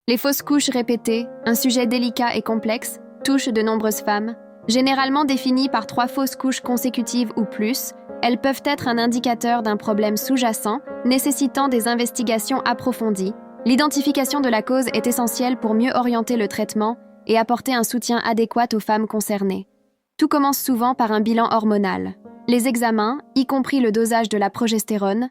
Les fausses couches répétées, un sujet délicat et complexe, touchent de nombreuses femmes. Généralement définies par 3 fausses couches consécutives ou plus, elles peuvent être un indicateur d'un problème sous-jacent, nécessitant des investigations approfondies. L'identification de la cause est essentielle pour mieux orienter le traitement et apporter un soutien adéquat aux femmes concernées. Tout commence souvent par un bilan hormonal. Les examens, y compris le dosage de la progestérone,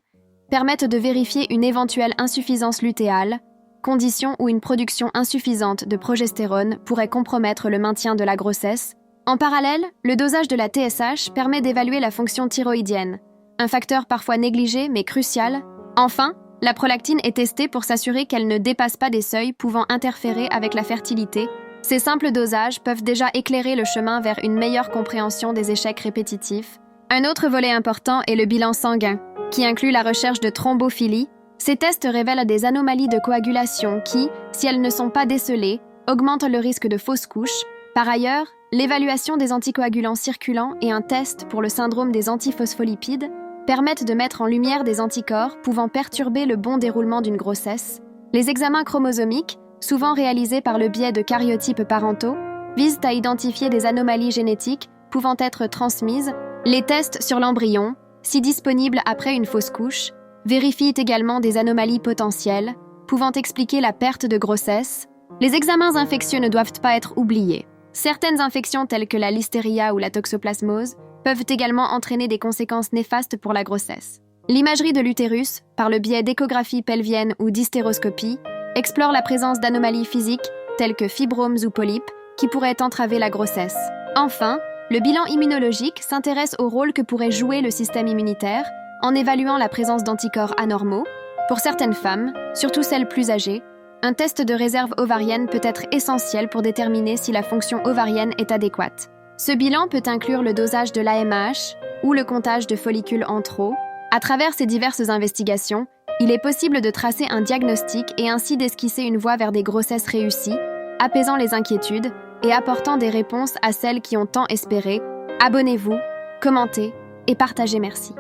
permettent de vérifier une éventuelle insuffisance lutéale, condition où une production insuffisante de progestérone pourrait compromettre le maintien de la grossesse. En parallèle, le dosage de la TSH permet d'évaluer la fonction thyroïdienne, un facteur parfois négligé mais crucial. Enfin, la prolactine est testée pour s'assurer qu'elle ne dépasse pas des seuils pouvant interférer avec la fertilité. Ces simples dosages peuvent déjà éclairer le chemin vers une meilleure compréhension des échecs répétitifs. Un autre volet important est le bilan sanguin, qui inclut la recherche de thrombophilie. Ces tests révèlent des anomalies de coagulation qui, si elles ne sont pas décelées, augmentent le risque de fausses couches. Par ailleurs, l'évaluation des anticoagulants circulants et un test pour le syndrome des antiphospholipides permettent de mettre en lumière des anticorps pouvant perturber le bon déroulement d'une grossesse. Les examens chromosomiques, souvent réalisés par le biais de karyotypes parentaux, visent à identifier des anomalies génétiques pouvant être transmises. Les tests sur l'embryon, si disponibles après une fausse couche, vérifient également des anomalies potentielles, pouvant expliquer la perte de grossesse. Les examens infectieux ne doivent pas être oubliés. Certaines infections telles que la listeria ou la toxoplasmose peuvent également entraîner des conséquences néfastes pour la grossesse. L'imagerie de l'utérus, par le biais d'échographie pelvienne ou d'hystéroscopie, explore la présence d'anomalies physiques telles que fibromes ou polypes qui pourraient entraver la grossesse. Enfin, le bilan immunologique s'intéresse au rôle que pourrait jouer le système immunitaire en évaluant la présence d'anticorps anormaux. Pour certaines femmes, surtout celles plus âgées, un test de réserve ovarienne peut être essentiel pour déterminer si la fonction ovarienne est adéquate. Ce bilan peut inclure le dosage de l'AMH ou le comptage de follicules en trop. À travers ces diverses investigations, il est possible de tracer un diagnostic et ainsi d'esquisser une voie vers des grossesses réussies, apaisant les inquiétudes et apportant des réponses à celles qui ont tant espéré. Abonnez-vous, commentez et partagez, merci.